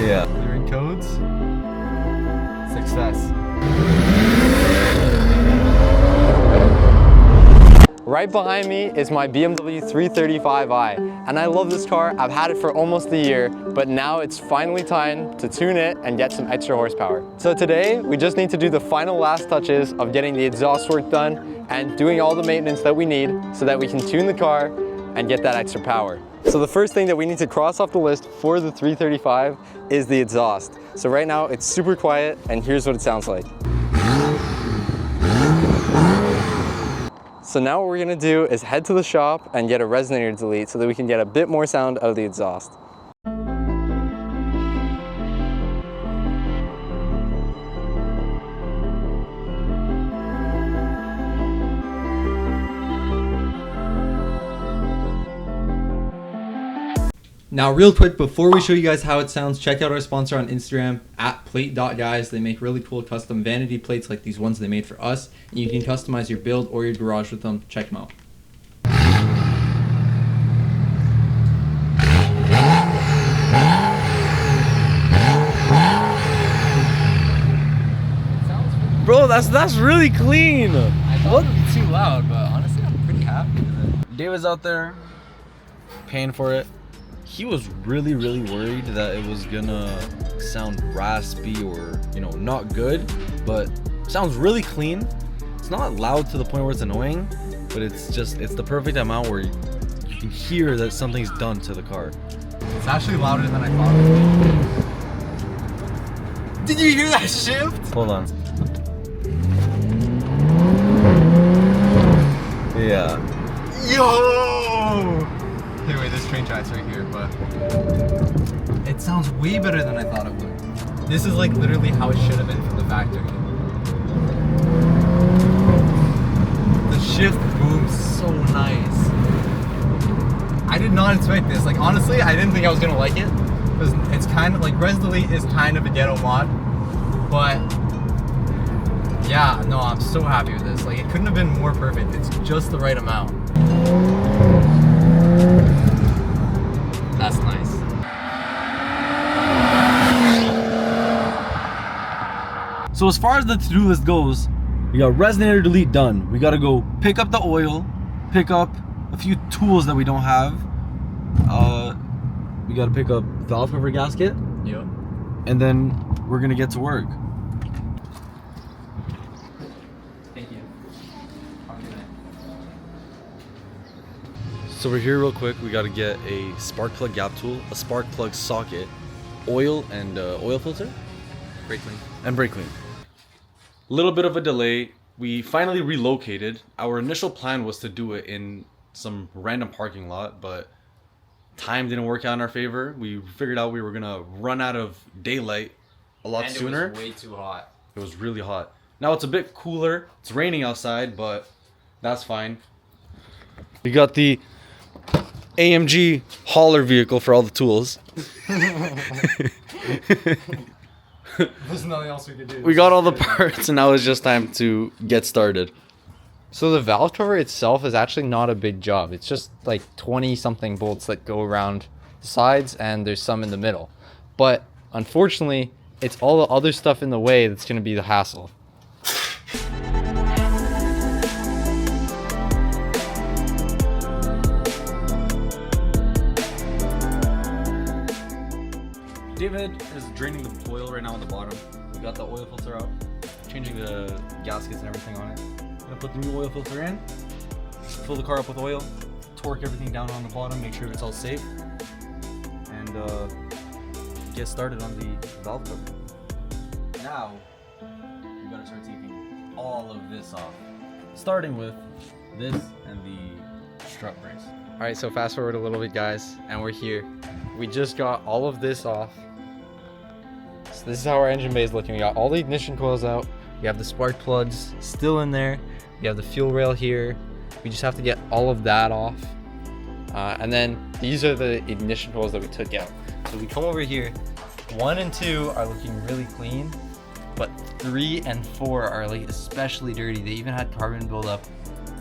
Yeah. Clearing codes. Success. Right behind me is my BMW 335i, and I love this car. I've had it for almost a year, but now it's finally time to tune it and get some extra horsepower. So today, we just need to do the final last touches of getting the exhaust work done and doing all the maintenance that we need so that we can tune the car and get that extra power. So the first thing that we need to cross off the list for the 335 is the exhaust. So right now, it's super quiet, and here's what it sounds like. So now what we're gonna do is head to the shop and get a resonator delete so that we can get a bit more sound out of the exhaust. Now real quick, before we show you guys how it sounds, check out our sponsor on Instagram at plate.guys. They make really cool custom vanity plates like these ones they made for us. And you can customize your build or your garage with them. Check them out. Bro, that's really clean. I thought it'd be too loud, but honestly, I'm pretty happy with it. David's out there paying for it. He was really worried that it was gonna sound raspy or, you know, not good, but sounds really clean. It's not loud to the point where it's annoying, but it's the perfect amount where you can hear that something's done to the car. It's actually louder than I thought it would be. Did you hear that shift? Hold on. Yeah. Yo! Hey, wait, this train track's right here, but it sounds way better than I thought it would. This is like literally how it should have been from the factory. The shift booms so nice. I did not expect this. Like, honestly, I didn't think I was gonna like it. Because it's kind of like Res Delete is kind of a ghetto mod, but yeah, no, I'm so happy with this. Like, it couldn't have been more perfect. It's just the right amount. That's nice. So as far as the to-do list goes, we got resonator delete done. We gotta go pick up the oil, pick up a few tools that we don't have. We gotta pick up valve cover gasket. Yep. And then we're gonna get to work. Thank you. So we're here real quick. We gotta get a spark plug gap tool, a spark plug socket, oil and oil filter, Brake clean. and brake clean. Little bit of a delay. We finally relocated. Our initial plan was to do it in some random parking lot, but time didn't work out in our favor. We figured out we were gonna run out of daylight a lot sooner. It was way too hot. It was really hot. Now it's a bit cooler. It's raining outside, but that's fine. We got the AMG hauler vehicle for all the tools. There's nothing else we could do. We got all the parts, and now it's just time to get started. So the valve cover itself is actually not a big job. It's just like 20 something bolts that go around the sides, and there's some in the middle. But unfortunately, it's all the other stuff in the way that's going to be the hassle. David is draining the oil right now on the bottom. We got the oil filter out, changing the gaskets and everything on it. Gonna put the new oil filter in, fill the car up with oil, torque everything down on the bottom, make sure it's all safe, and get started on the valve cover. Now, we gotta start taking all of this off, starting with this and the strut brace. All right, so fast forward a little bit, guys, and we're here. We just got all of this off. So this is how our engine bay is looking. We got all the ignition coils out. We have the spark plugs still in there. We have the fuel rail here. We just have to get all of that off. And then these are the ignition coils that we took out. So we come over here. 1 and 2 are looking really clean, but 3 and 4 are like especially dirty. They even had carbon buildup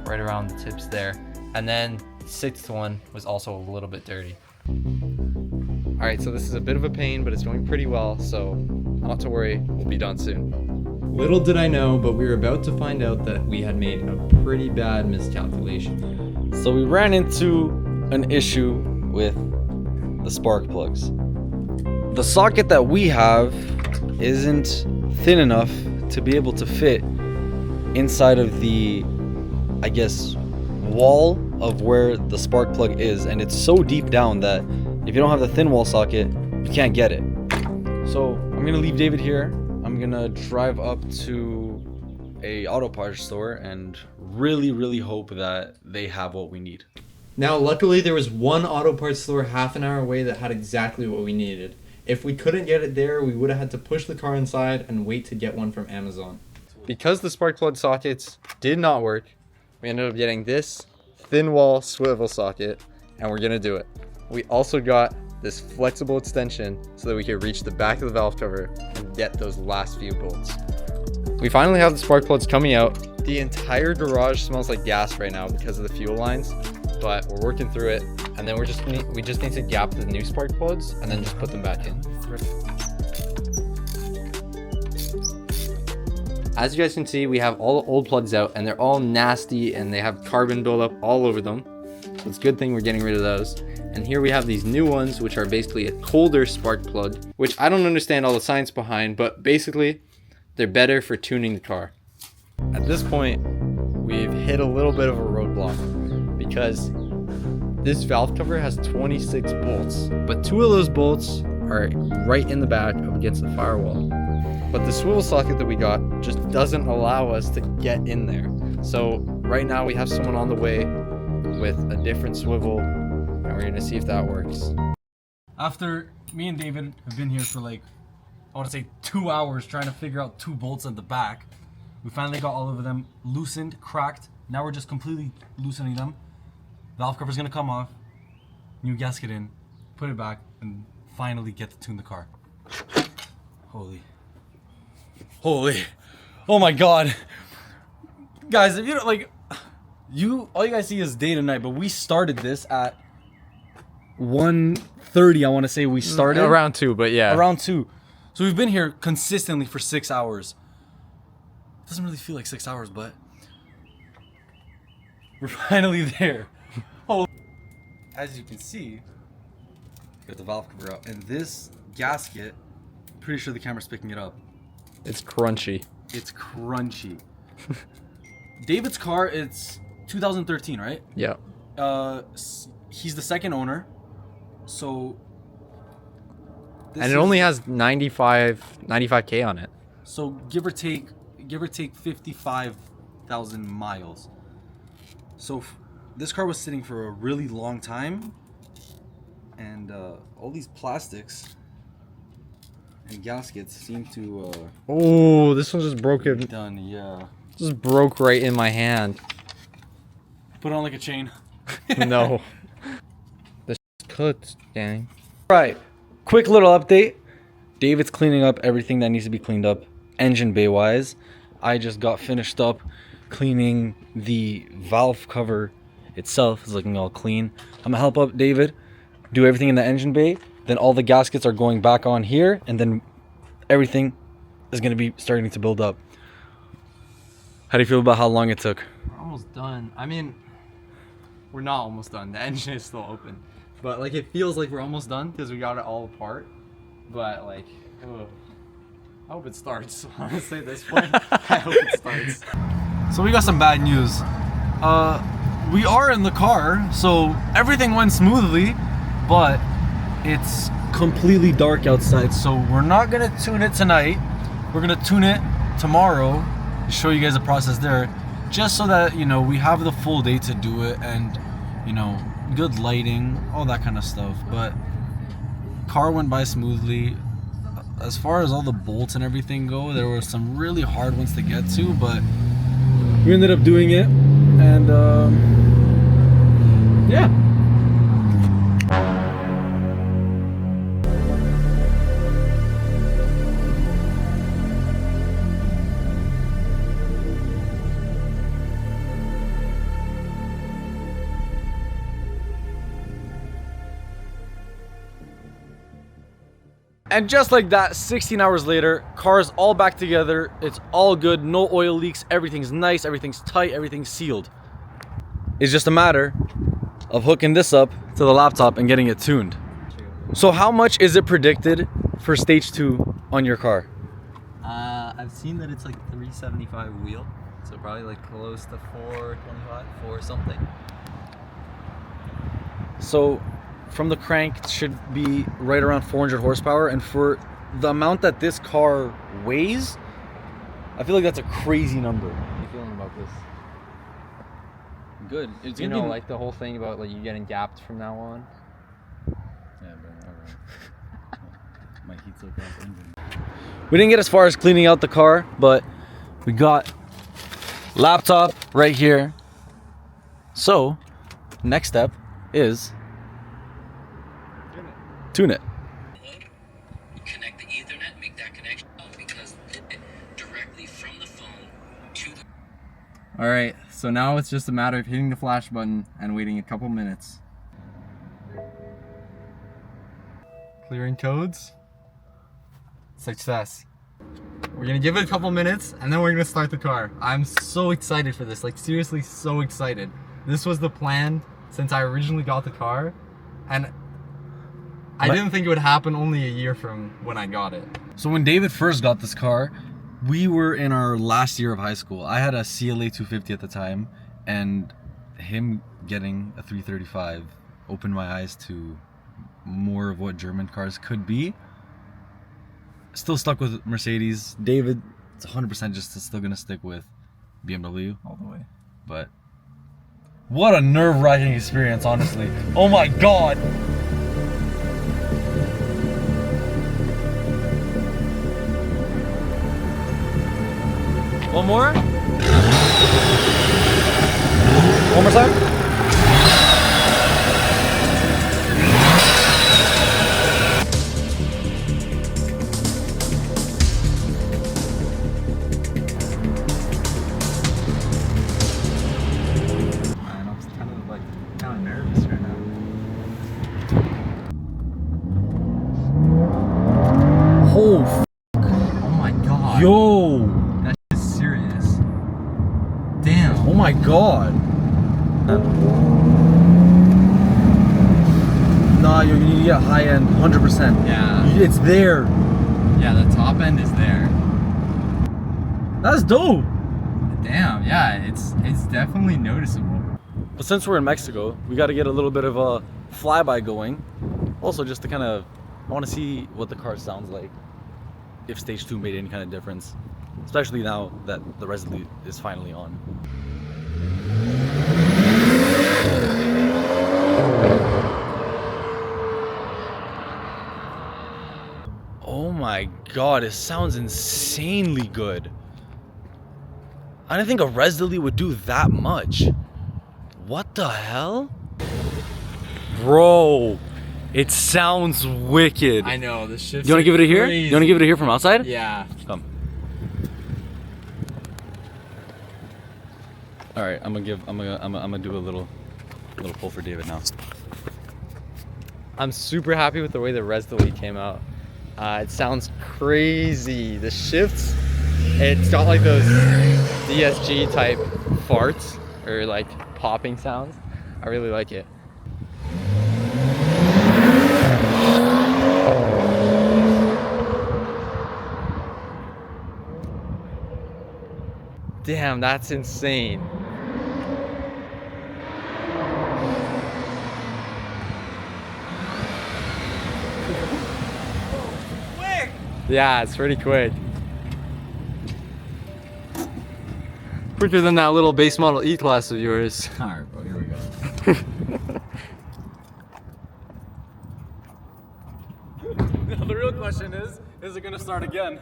right around the tips there. And then sixth one was also a little bit dirty. All right, so this is a bit of a pain, but it's going pretty well, so not to worry, we'll be done soon. Little did I know, but we were about to find out that we had made a pretty bad miscalculation. So we ran into an issue with the spark plugs. The socket that we have isn't thin enough to be able to fit inside of the, I guess, wall of where the spark plug is, and it's so deep down that if you don't have the thin wall socket, you can't get it. So I'm gonna leave David here. I'm gonna drive up to a auto parts store and really hope that they have what we need. Now, luckily, there was one auto parts store half an hour away that had exactly what we needed. If we couldn't get it there, we would have had to push the car inside and wait to get one from Amazon. Because the spark plug sockets did not work, we ended up getting this thin wall swivel socket, and we're gonna do it. We also got this flexible extension so that we could reach the back of the valve cover and get those last few bolts. We finally have the spark plugs coming out. The entire garage smells like gas right now because of the fuel lines, but we're working through it, and then we just need to gap the new spark plugs and then just put them back in. As you guys can see, we have all the old plugs out, and they're all nasty and they have carbon buildup all over them. So it's a good thing we're getting rid of those. And here we have these new ones, which are basically a colder spark plug, which I don't understand all the science behind, but basically they're better for tuning the car. At this point, we've hit a little bit of a roadblock because this valve cover has 26 bolts, but 2 of those bolts are right in the back up against the firewall. But the swivel socket that we got just doesn't allow us to get in there. So right now we have someone on the way with a different swivel, and we're gonna see if that works. After me and David have been here for like, I want to say 2 hours trying to figure out 2 bolts at the back, we finally got all of them loosened, cracked. Now we're just completely loosening them. Valve cover's gonna come off, new gasket in, put it back, and finally get to tune the car. Holy, oh my God. Guys, if you don't like, all you guys see is day to night, but we started this at 1:30, I want to say we started. Around 2, but yeah. Around 2. So we've been here consistently for 6 hours. It doesn't really feel like 6 hours, but we're finally there. Oh, as you can see, got the valve cover up, and this gasket, pretty sure the camera's picking it up. It's crunchy. It's crunchy. David's car, it's 2013, right? Yeah. He's the second owner, so. And it only has 95K on it. So give or take 55,000 miles. So this car was sitting for a really long time, and all these plastics and gaskets seem to Oh, this one just broke it. done. Yeah. Just broke right in my hand. Put it on like a chain. No. This cooked, gang. Right. Quick little update. David's cleaning up everything that needs to be cleaned up, engine bay wise. I just got finished up cleaning the valve cover itself. It's looking all clean. I'm gonna help up David do everything in the engine bay. Then all the gaskets are going back on here, and then everything is gonna be starting to build up. How do you feel about how long it took? We're almost done. I mean, we're not almost done. The engine is still open. But like it feels like we're almost done because we got it all apart. But like, ugh. I hope it starts. Honestly, at this point, I hope it starts. So we got some bad news. We are in the car, so everything went smoothly, but it's completely dark outside, so we're not gonna tune it tonight. We're gonna tune it tomorrow, show you guys the process there, just so that, you know, we have the full day to do it, and, you know, good lighting, all that kind of stuff. But car went by smoothly. As far as all the bolts and everything go, there were some really hard ones to get to, but we ended up doing it, and yeah. And just like that, 16 hours later, car's all back together. It's all good, no oil leaks, everything's nice, everything's tight, everything's sealed. It's just a matter of hooking this up to the laptop and getting it tuned. So how much is it predicted for stage 2 on your car? I've seen that it's like 375 wheel, so probably like close to 425, 4 something. So from the crank, it should be right around 400 horsepower, and for the amount that this car weighs, I feel like that's a crazy number. How are you feeling about this? Good. It's You gonna know, be like the whole thing about like you getting gapped from now on. Yeah, bro. Alright. My heat's okay. We didn't get as far as cleaning out the car, but we got laptop right here. So, next step is tune it. Connect the Ethernet, make that connection because directly from the phone to the. All right, so now it's just a matter of hitting the flash button and waiting a couple minutes. Clearing codes. Success. We're gonna give it a couple minutes and then we're gonna start the car. I'm so excited for this, like seriously so excited. This was the plan since I originally got the car, and I didn't think it would happen only a year from when I got it. So when David first got this car, we were in our last year of high school. I had a CLA 250 at the time, and him getting a 335 opened my eyes to more of what German cars could be. Still stuck with Mercedes. David, it's 100% just still gonna stick with BMW All the way. but what a nerve-wracking experience, honestly. Oh my god! One more? One more time? Kind of nervous right now. Oh, Oh my god. yo! That shit is serious. Damn. Oh my god! Nah, you need to get high end, 100%. Yeah. It's there. Yeah, the top end is there. That's dope. Damn, yeah, it's definitely noticeable. But since we're in Mexico, we got to get a little bit of a flyby going. Also, just to kind of, I want to see what the car sounds like. If stage 2 made any kind of difference. Especially now that the Resolute is finally on. Oh my god, it sounds insanely good. I didn't think a Resolute would do that much. What the hell? Bro, it sounds wicked. I know, the shit. You want to give it a hear? You want to give it a hear from outside? Yeah. Come. All right, I'm gonna do a little pull for David now. I'm super happy with the way the Resolute came out. It sounds crazy. The shifts, it's got like those DSG type farts or like popping sounds. I really like it. Damn, that's insane. Yeah, it's pretty quick. Quicker than that little base model E-Class of yours. Alright, bro, here we go. The real question is it gonna start again?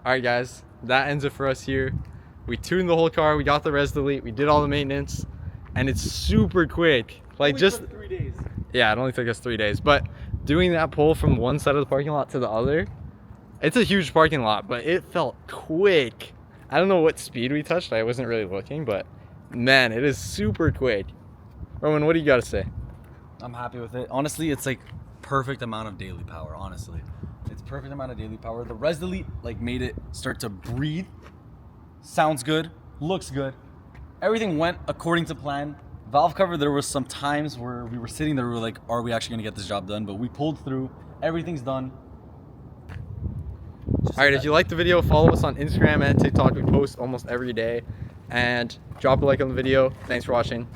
Alright guys, that ends it for us here. We tuned the whole car, we got the Resolute, we did all the maintenance, and it's super quick. Like just 3 days. yeah, it only took us 3 days, but doing that pull from one side of the parking lot to the other, it's a huge parking lot, but it felt quick. I don't know what speed we touched, I wasn't really looking, but man, it is super quick. Roman, what do you got to say? I'm happy with it. Honestly, it's like perfect amount of daily power. Honestly, it's perfect amount of daily power. The Res Delete like made it start to breathe. Sounds good, looks good. Everything went according to plan. Valve cover, there was some times where we were sitting there, we were like, are we actually gonna get this job done? But we pulled through. Everything's done. All right, if you liked the video, follow us on Instagram and TikTok. We post almost every day. And drop a like on the video. Thanks for watching.